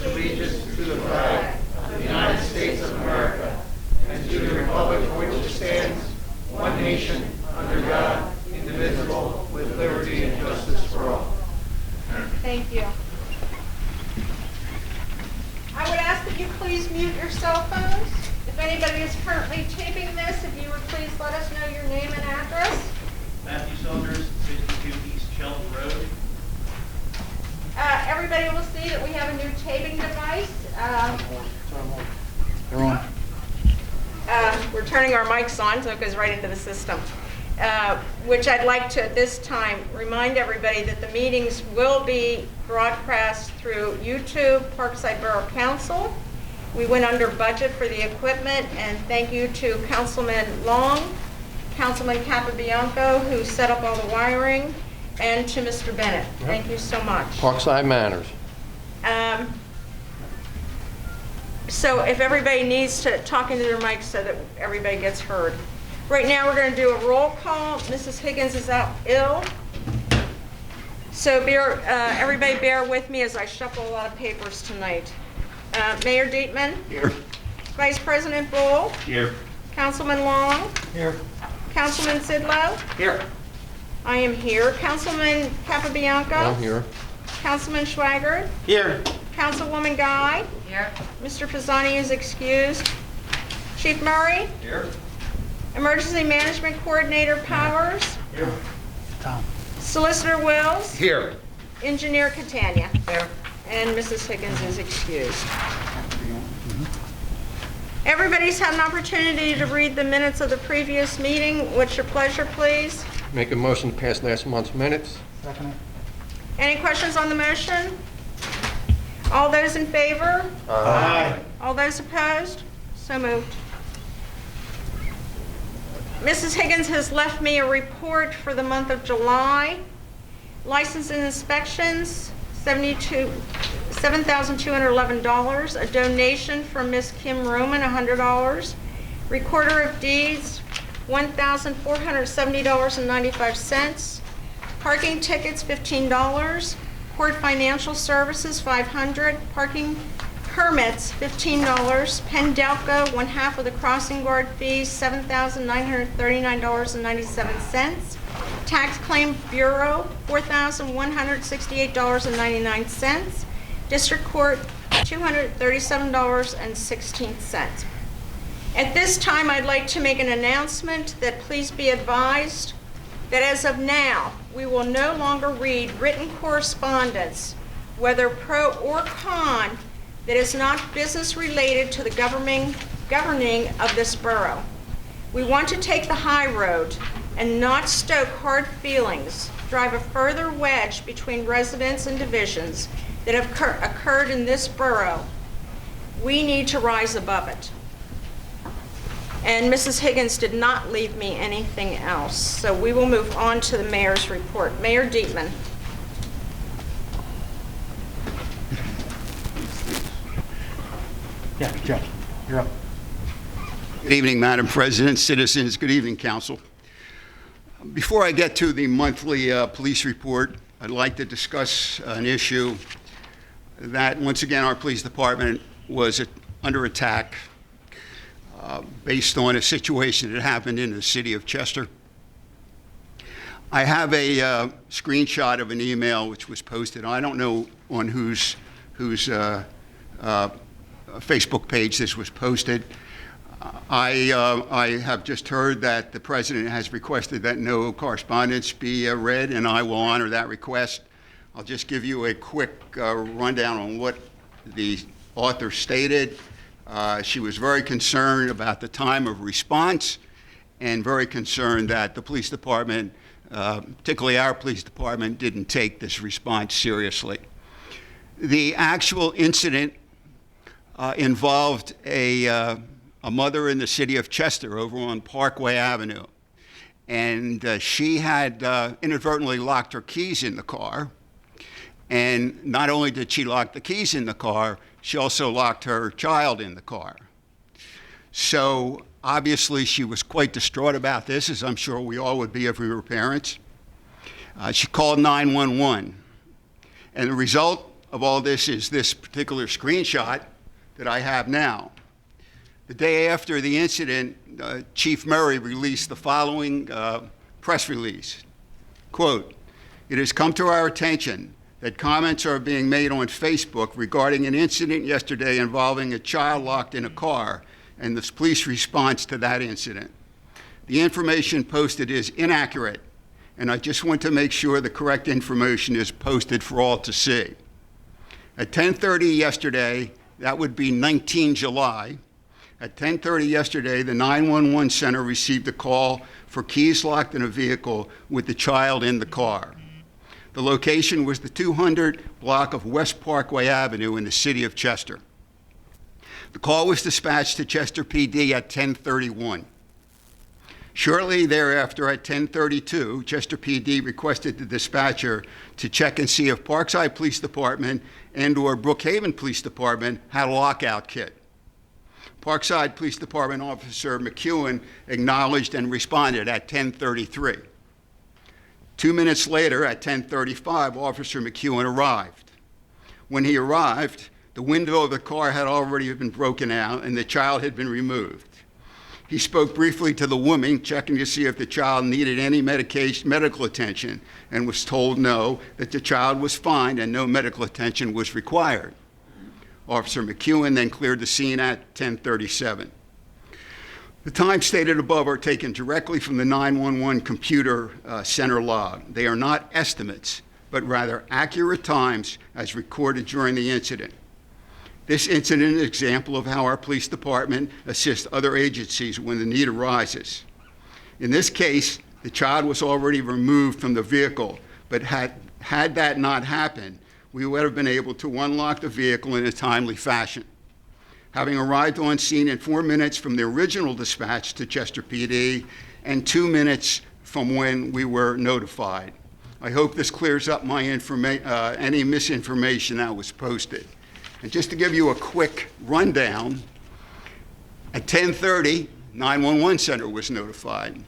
allegiance to the flag of the United States of America and to the republic for which it stands, one nation, under God, indivisible, with liberty and justice for all. Thank you. I would ask that you please mute your cell phones. If anybody is currently taping this, if you would please let us know your name and address. Matthew Saunders, 62 East Shelton Road. Everybody will see that we have a new taping device. They're on. We're turning our mics on so it goes right into the system. Which I'd like to, at this time, remind everybody that the meetings will be broadcast through YouTube, Parkside Borough Council. We went under budget for the equipment, and thank you to Councilman Long, Councilman Capabianco, who set up all the wiring, and to Mr. Bennett. Thank you so much. Parkside Manners. So if everybody needs to talk into their mics so that everybody gets heard. Right now we're going to do a roll call. Mrs. Higgins is out ill. So everybody bear with me as I shuffle a lot of papers tonight. Mayor Dietman. Here. Vice President Bull. Here. Councilman Long. Here. Councilman Sidlow. Here. I am here. Councilman Capabianco. I'm here. Councilman Schweigert. Here. Councilwoman Guy. Here. Mr. Pisani is excused. Chief Murray. Here. Emergency Management Coordinator Powers. Here. Tom. Solicitor Wills. Here. Engineer Catania. Here. And Mrs. Higgins is excused. Everybody's had an opportunity to read the minutes of the previous meeting. What's your pleasure, please? Make a motion to pass last month's minutes. Second. Any questions on the motion? All those in favor? Aye. All those opposed? So moved. Mrs. Higgins has left me a report for the month of July. License and inspections, $7,211. A donation from Miss Kim Roman, $100. Recorder of deeds, $1,470.95. Parking tickets, $15. Court financial services, $500. Parking permits, $15. Pendelco, 1/2 of the crossing guard fees, $7,939.97. Tax Claim Bureau, $4,168.99. District Court, $237.16. At this time, I'd like to make an announcement that please be advised that as of now, we will no longer read written correspondence, whether pro or con, that is not business related to the governing of this borough. We want to take the high road and not stoke hard feelings, drive a further wedge between residents and divisions that have occurred in this borough. We need to rise above it. And Mrs. Higgins did not leave me anything else. So we will move on to the mayor's report. Mayor Dietman. Yeah, Jeff, you're up. Good evening, Madam President, citizens. Good evening, Council. Before I get to the monthly police report, I'd like to discuss an issue that, once again, our police department was under attack based on a situation that happened in the city of Chester. I have a screenshot of an email which was posted. I don't know on whose Facebook page this was posted. I have just heard that the president has requested that no correspondence be read, and I will honor that request. I'll just give you a quick rundown on what the author stated. She was very concerned about the time of response and very concerned that the police department, particularly our police department, didn't take this response seriously. The actual incident involved a mother in the city of Chester over on Parkway Avenue. And she had inadvertently locked her keys in the car. And not only did she lock the keys in the car, she also locked her child in the car. So obviously she was quite distraught about this, as I'm sure we all would be if we were parents. She called 911. And the result of all this is this particular screenshot that I have now. The day after the incident, Chief Murray released the following press release. Quote, "It has come to our attention that comments are being made on Facebook regarding an incident yesterday involving a child locked in a car and the police response to that incident. The information posted is inaccurate, and I just want to make sure the correct information is posted for all to see. At 10:30 yesterday, that would be 19 July, at 10:30 yesterday, the 911 center received a call for keys locked in a vehicle with the child in the car. The location was the 200 block of West Parkway Avenue in the city of Chester. The call was dispatched to Chester PD at 10:31. Shortly thereafter, at 10:32, Chester PD requested the dispatcher to check and see if Parkside Police Department and/or Brookhaven Police Department had a lockout kit. Parkside Police Department Officer McEwen acknowledged and responded at 10:33. 2 minutes later, at 10:35, Officer McEwen arrived. When he arrived, the window of the car had already been broken out and the child had been removed. He spoke briefly to the woman, checking to see if the child needed any medical attention, and was told no, that the child was fine and no medical attention was required. Officer McEwen then cleared the scene at 10:37. The times stated above are taken directly from the 911 computer center log. They are not estimates, but rather accurate times as recorded during the incident. This incident is an example of how our police department assists other agencies when the need arises. In this case, the child was already removed from the vehicle, but had that not happened, we would have been able to unlock the vehicle in a timely fashion. Having arrived on scene in 4 minutes from the original dispatch to Chester PD and 2 minutes from when we were notified. I hope this clears up my any misinformation that was posted. And just to give you a quick rundown, at 10:30, 911 center was notified.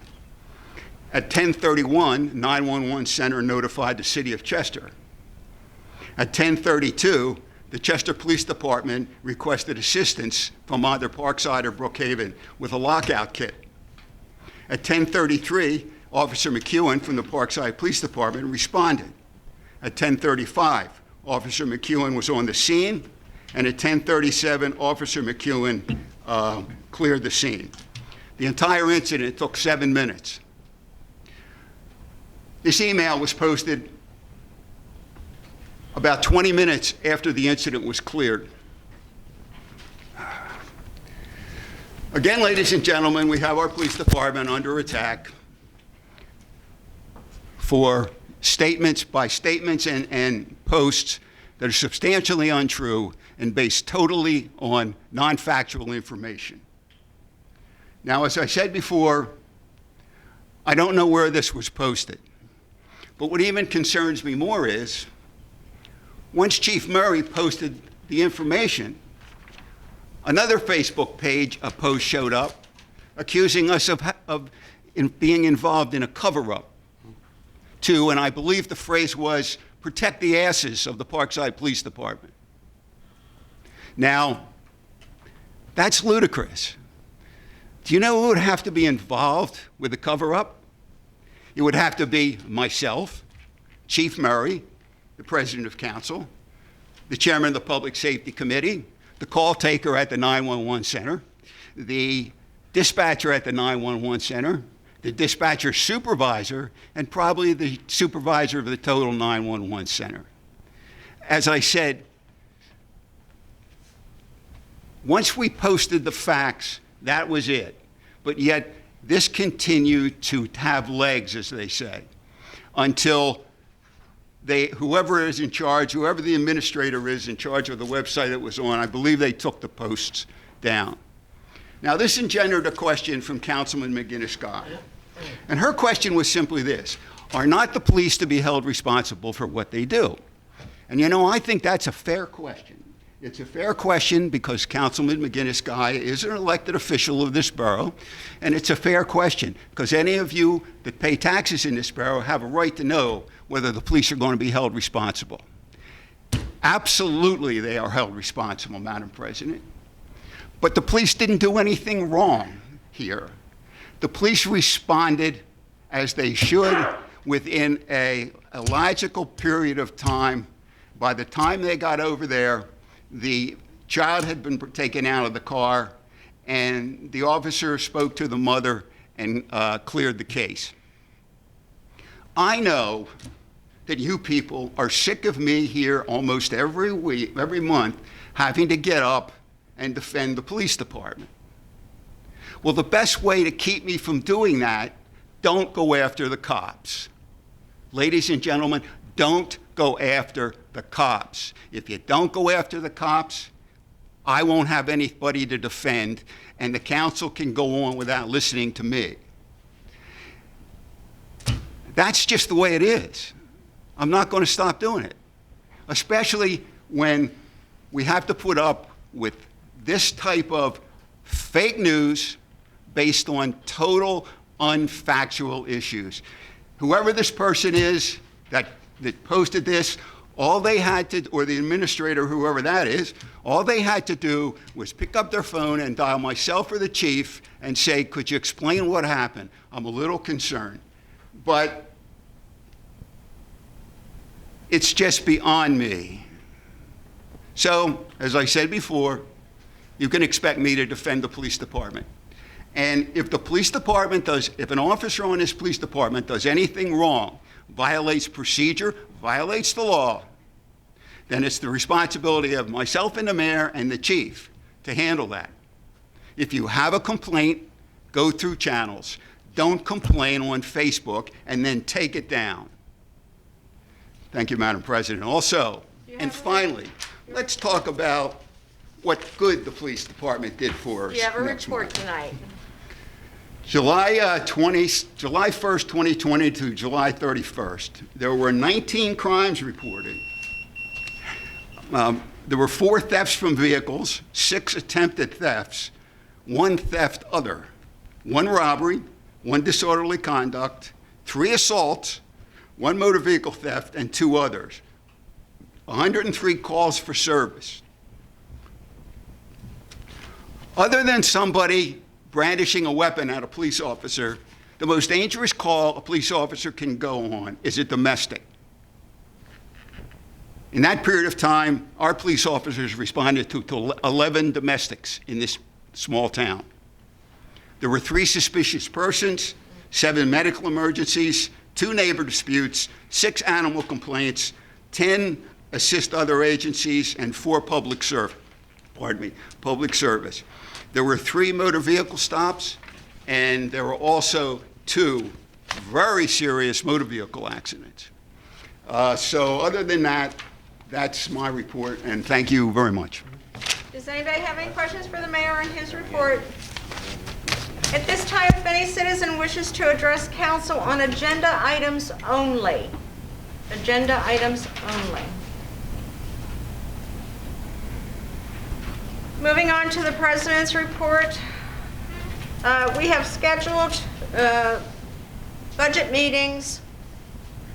At 10:31, 911 center notified the city of Chester. At 10:32, the Chester Police Department requested assistance from either Parkside or Brookhaven with a lockout kit. At 10:33, Officer McEwen from the Parkside Police Department responded. At 10:35, Officer McEwen was on the scene, and at 10:37, Officer McEwen cleared the scene. The entire incident took 7 minutes. This email was posted about 20 minutes after the incident was cleared. Again, ladies and gentlemen, we have our police department under attack for statements and posts that are substantially untrue and based totally on non-factual information. Now, as I said before, I don't know where this was posted. But what even concerns me more is, once Chief Murray posted the information, another Facebook page, a post showed up accusing us of being involved in a cover-up to, and I believe the phrase was, protect the asses of the Parkside Police Department. Now, that's ludicrous. Do you know who would have to be involved with the cover-up? It would have to be myself, Chief Murray, the President of Council, the Chairman of the Public Safety Committee, the call taker at the 911 center, the dispatcher at the 911 center, the dispatcher supervisor, and probably the supervisor of the total 911 center. As I said, once we posted the facts, that was it. But yet, this continued to have legs, as they say, until whoever is in charge, whoever the administrator is in charge of the website it was on, I believe they took the posts down. Now, this engendered a question from Councilman McGinnis-Scott. And her question was simply this: are not the police to be held responsible for what they do? And you know, I think that's a fair question. It's a fair question because Councilman McGinnis-Scott is an elected official of this borough, and it's a fair question because any of you that pay taxes in this borough have a right to know whether the police are going to be held responsible. Absolutely, they are held responsible, Madam President. But the police didn't do anything wrong here. The police responded as they should within a logical period of time. By the time they got over there, the child had been taken out of the car, and the officer spoke to the mother and cleared the case. I know that you people are sick of me here almost every week, every month, having to get up and defend the police department. Well, the best way to keep me from doing that, don't go after the cops. Ladies and gentlemen, don't go after the cops. If you don't go after the cops, I won't have anybody to defend, and the council can go on without listening to me. That's just the way it is. I'm not going to stop doing it, especially when we have to put up with this type of fake news based on total unfactual issues. Whoever this person is that posted this, all they had to, or the administrator, whoever that is, all they had to do was pick up their phone and dial myself or the chief and say, could you explain what happened? I'm a little concerned. But it's just beyond me. So, as I said before, you can expect me to defend the police department. And if the police department if an officer on this police department does anything wrong, violates procedure, violates the law, then it's the responsibility of myself and the mayor and the chief to handle that. If you have a complaint, go through channels. Don't complain on Facebook and then take it down. Thank you, Madam President. Also, and finally, let's talk about what good the police department did for us. Do you have a next report month. tonight? July 1st, 2020 to July 31st, there were 19 crimes reported. There were 4 thefts from vehicles, 6 attempted thefts, 1 theft other, 1 robbery, 1 disorderly conduct, 3 assaults, 1 motor vehicle theft, and 2 others. 103 calls for service. Other than somebody brandishing a weapon at a police officer, the most dangerous call a police officer can go on is a domestic. In that period of time, our police officers responded to 11 domestics in this small town. There were 3 suspicious persons, 7 medical emergencies, 2 neighbor disputes, 6 animal complaints, 10 assist other agencies, and 4 public service. There were 3 motor vehicle stops, and there were also 2 very serious motor vehicle accidents. So other than that, that's my report, and thank you very much. Does anybody have any questions for the mayor on his report? At this time, if any citizen wishes to address council on agenda items only, agenda items only. Moving on to the president's report, we have scheduled budget meetings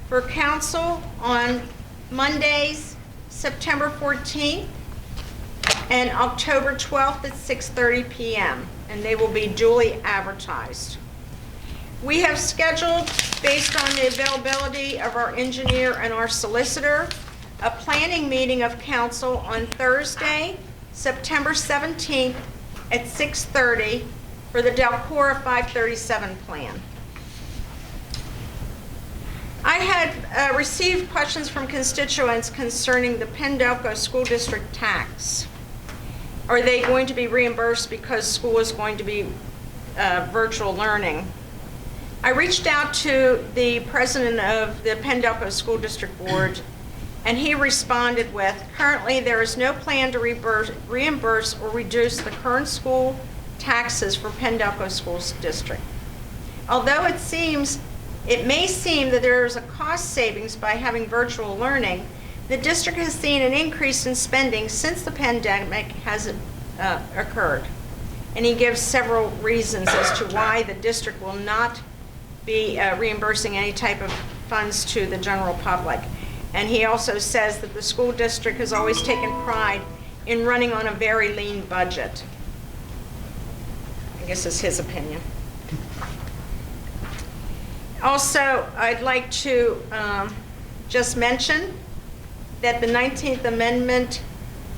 for council on Mondays, September 14th and October 12th at 6:30 p.m. and they will be duly advertised. We have scheduled, based on the availability of our engineer and our solicitor, a planning meeting of council on Thursday, September 17th at 6:30 for the Delcora 537 plan. I had received questions from constituents concerning the Pendelco School District tax. Are they going to be reimbursed because school is going to be virtual learning? I reached out to the president of the Pendelco School District Board, and he responded with, currently there is no plan to reimburse or reduce the current school taxes for Pendelco School District. Although it may seem that there is a cost savings by having virtual learning, the district has seen an increase in spending since the pandemic has occurred. And he gives several reasons as to why the district will not be reimbursing any type of funds to the general public. And he also says that the school district has always taken pride in running on a very lean budget. I guess it's his opinion. Also, I'd like to just mention that the 19th Amendment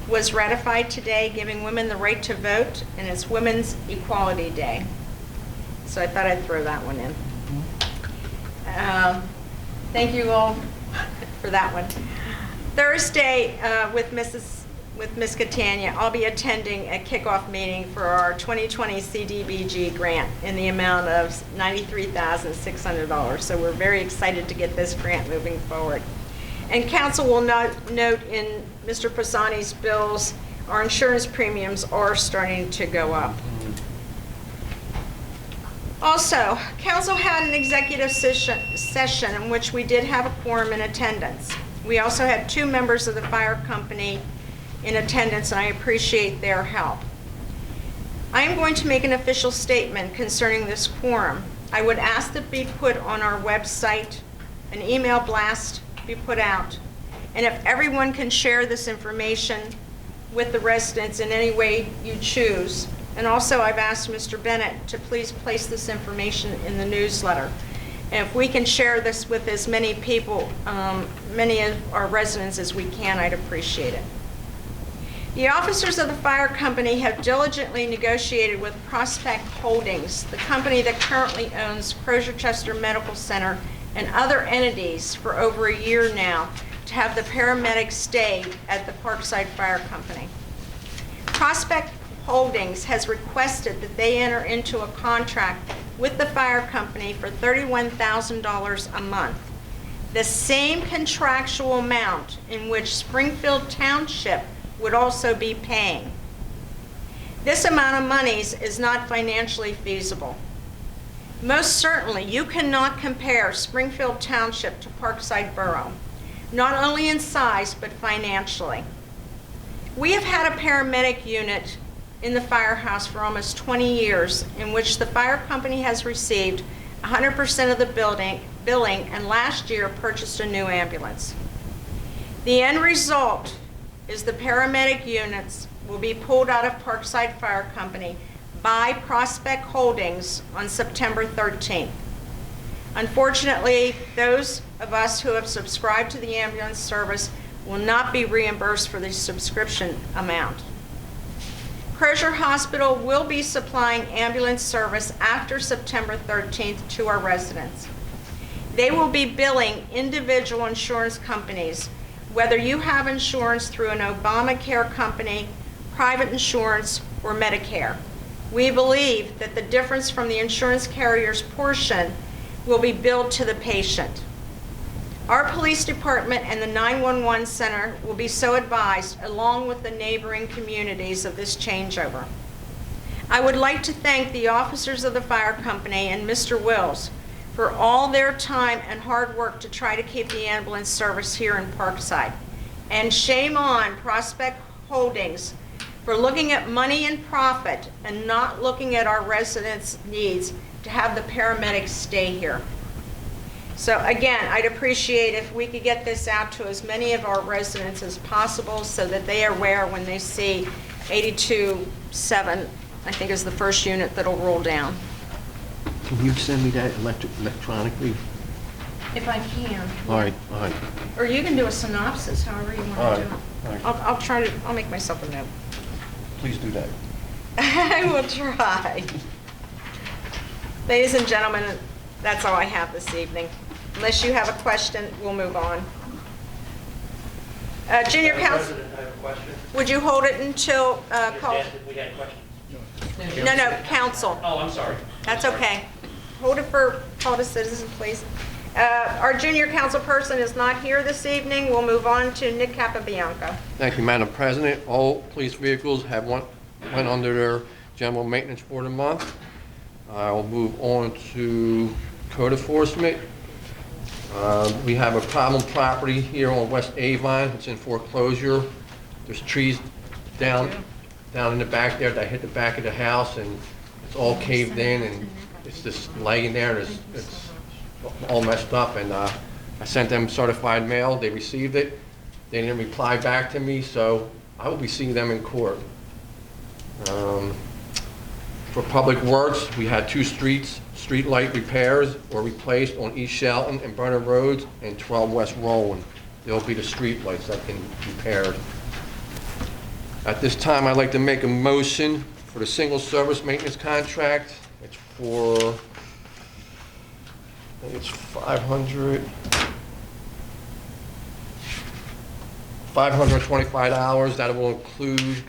was ratified today, giving women the right to vote, and it's Women's Equality Day. So I thought I'd throw that one in. Thank you all for that one. Thursday, with Miss Catania, I'll be attending a kickoff meeting for our 2020 CDBG grant in the amount of $93,600. So we're very excited to get this grant moving forward. And council will note in Mr. Pisani's bills, our insurance premiums are starting to go up. Also, council had an executive session in which we did have a quorum in attendance. We also had 2 members of the fire company in attendance, and I appreciate their help. I am going to make an official statement concerning this quorum. I would ask that be put on our website, an email blast be put out, and if everyone can share this information with the residents in any way you choose. And also, I've asked Mr. Bennett to please place this information in the newsletter. And if we can share this with as many people, many of our residents as we can, I'd appreciate it. The officers of the fire company have diligently negotiated with Prospect Holdings, the company that currently owns Crozier Chester Medical Center and other entities, for over a year now, to have the paramedics stay at the Parkside Fire Company. Prospect Holdings has requested that they enter into a contract with the fire company for $31,000 a month, the same contractual amount in which Springfield Township would also be paying. This amount of monies is not financially feasible. Most certainly, you cannot compare Springfield Township to Parkside Borough, not only in size, but financially. We have had a paramedic unit in the firehouse for almost 20 years, in which the fire company has received 100% of the billing, and last year purchased a new ambulance. The end result is the paramedic units will be pulled out of Parkside Fire Company by Prospect Holdings on September 13th. Unfortunately, those of us who have subscribed to the ambulance service will not be reimbursed for the subscription amount. Crozier Hospital will be supplying ambulance service after September 13th to our residents. They will be billing individual insurance companies, whether you have insurance through an Obamacare company, private insurance, or Medicare. We believe that the difference from the insurance carrier's portion will be billed to the patient. Our police department and the 911 center will be so advised, along with the neighboring communities, of this changeover. I would like to thank the officers of the fire company and Mr. Wills for all their time and hard work to try to keep the ambulance service here in Parkside. And shame on Prospect Holdings for looking at money and profit and not looking at our residents' needs to have the paramedics stay here. So again, I'd appreciate if we could get this out to as many of our residents as possible so that they are aware when they see 82.7, I think is the first unit that'll roll down. Can you send me that electronically? If I can. All right. Or you can do a synopsis, however you All want to right, do it. all right. I'll try to, I'll make myself a note. Please do that. I will try. Ladies and gentlemen, that's all I have this evening. Unless you have a question, we'll move on. Junior Madam Council, President, I have a question. would you hold it until Just call? asked if we had questions. No, council. Oh, I'm sorry. That's okay. Hold it for call to citizen, please. Our junior council person is not here this evening. We'll move on to Nick Capabianco. Thank you, Madam President. All police vehicles have went under their general maintenance for the month. I'll move on to code enforcement. We have a problem property here on West Avon. It's in foreclosure. There's trees down in the back there that hit the back of the house, and it's all caved in, and it's just laying there. It's all messed up, and I I sent them certified mail, they received it, they didn't reply back to me, so I will be seeing them in court. For Public Works, we had 2 street light repairs or replaced on East Shelton and Burnham Roads and 12 West Rowan. They'll be the street lights that can be repaired. At this time, I'd like to make a motion for the single service maintenance contract. It's for, I think it's $525. That will include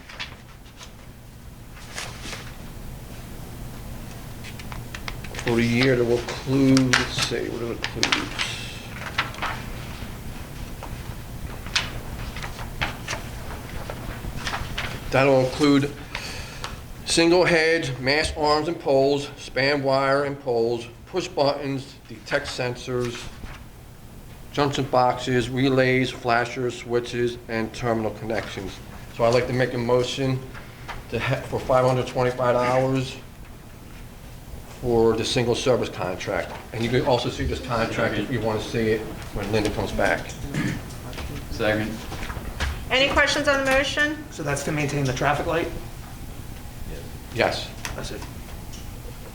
for the year, that will include, let's see, what it includes. That'll include single head, mast arms and poles, span wire and poles, push buttons, detect sensors, junction boxes, relays, flashers, switches, and terminal connections. So I'd like to make a motion for $525 for the single service contract. And you can also see this contract if you want to see it when Linda comes back. Second. Any questions on the motion? So that's to maintain the traffic light? Yes, That's it.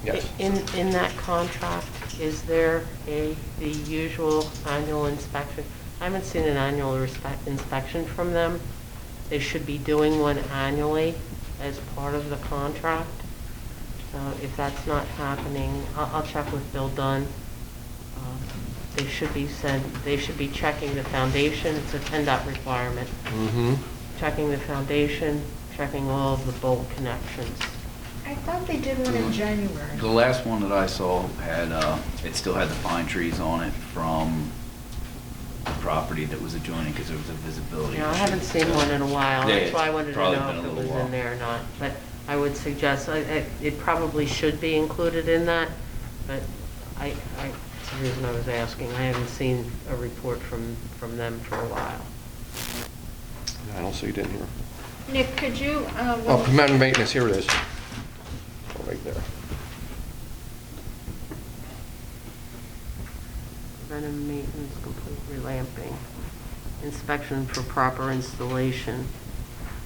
yes. In that contract, is there the usual annual inspection? I haven't seen an annual inspection from them. They should be doing one annually as part of the contract. So if that's not happening, I'll check with Bill Dunn. They should be checking the foundation. It's a PennDOT requirement. Mm-hmm. Checking the foundation, checking all of the bolt connections. I thought they did one in January. The last one that I saw had, it still had the pine trees on it from the property that was adjoining because there was a visibility Yeah, I issue. haven't seen one in a while. Yeah, That's why I wanted to probably know been a if it little was while. in there or not. But I would suggest, it probably should be included in that, but that's the reason I was asking. I haven't seen a report from them for a while. I don't see it in here. Nick, could you, Oh, preventive maintenance, here it is. Oh, right there. Preventive maintenance, complete relamping, inspection for proper installation,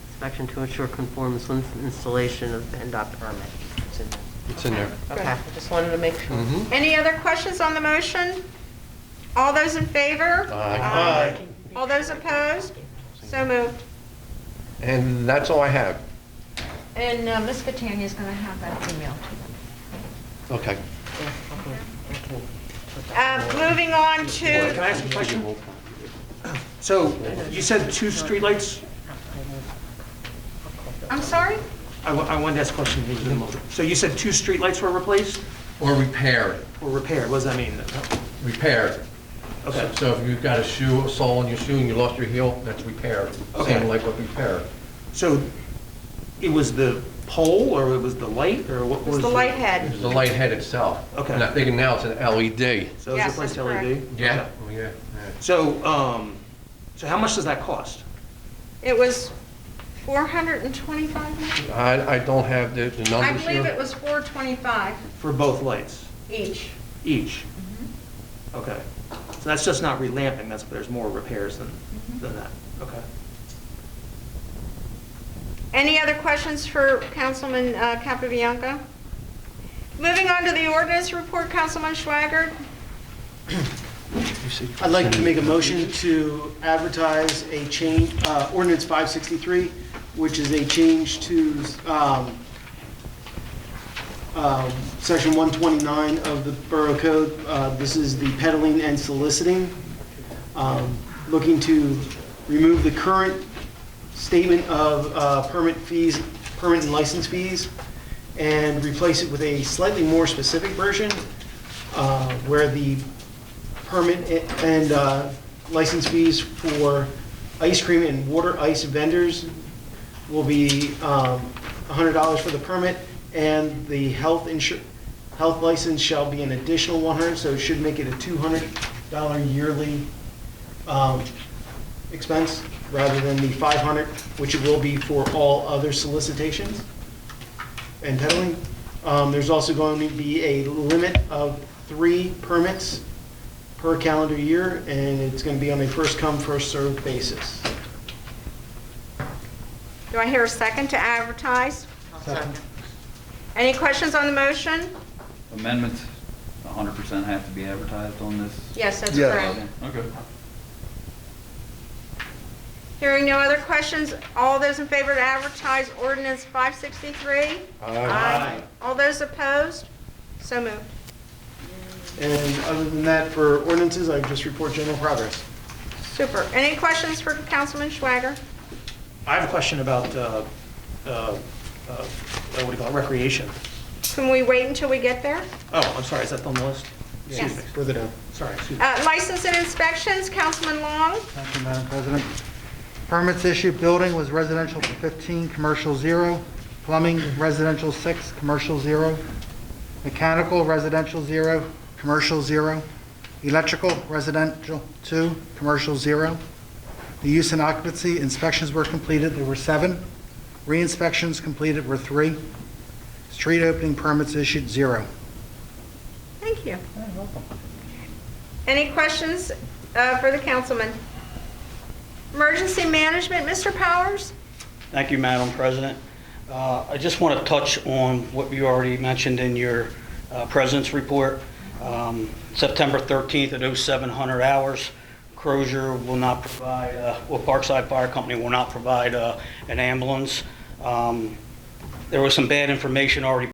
inspection to ensure conformance with installation of PennDOT permit. It's in there. It's in there. Okay, I just wanted to make sure. Mhm. any other questions on the motion? All those in favor? Aye. All those opposed? So moved. And that's all I have. And Ms. Catania is going to have that email to them. Okay. Yeah, I can put that in. Moving on Can to, I ask a question? So you said 2 streetlights? I'm sorry? I wanted to ask a question. So you said 2 streetlights were replaced Or repaired. or repaired? What does that mean? Repaired. Okay. So if you've got a sole in your shoe and you lost your heel, that's repaired. Okay. Same like with repaired. So it was the pole or it was the light or what was It's the light head. It's the light head itself. Okay. And I think now it's an LED. So Yes, it's replaced that's LED? Yeah. Okay. Oh, yeah. So, so how much does that cost? It was 425? I don't have the I numbers here. believe it was 425 For both lights, each. each? Okay. So that's just not relamping, there's more repairs than that, okay. Any other questions for Councilman Capabianco? Moving on to the ordinance report, Councilman Schwager. I'd like to make a motion to advertise a change, ordinance 563, which is a change to section 129 of the Borough Code. This is the peddling and soliciting. Looking to remove the current statement of permit and license fees, and replace it with a slightly more specific version, where the permit and license fees for ice cream and water ice vendors will be $100 for the permit, and the health license shall be an additional $100, so it should make it a $200 yearly expense, rather than the $500, which it will be for all other solicitations and peddling. There's also going to be a limit of 3 permits per calendar year, and it's going to be on a first-come, first-served basis. Do I hear a second to advertise? Any questions on the motion? Amendments 100% have to be advertised on this? Yes, that's Yes. correct. Okay. Hearing no other questions, all those in favor to advertise ordinance 563? Aye. All those opposed? So moved. And other than that, for ordinances, I just report general progress. Super. Any questions for Councilman Schwager? I have a question about, what do you call it, recreation. Can we wait until we get there? Oh, I'm sorry, is that on the list? Yes. Further down. Sorry, excuse me. License and inspections, Councilman Long. Thank you, Madam President. Permits issued, building was residential 15, commercial 0. Plumbing, residential 6, commercial 0. Mechanical, residential 0, commercial 0. Electrical, residential 2, commercial 0. The use and occupancy, inspections were completed, there were 7. Re-inspections completed were 3. Street opening permits issued, 0. Thank you. Any questions for the councilman? Emergency management, Mr. Powers? Thank you, Madam President. I just want to touch on what you already mentioned in your President's report. September 13th at 0700 hours, Crozier will not provide, Parkside Fire Company will not provide an ambulance. There was some bad information already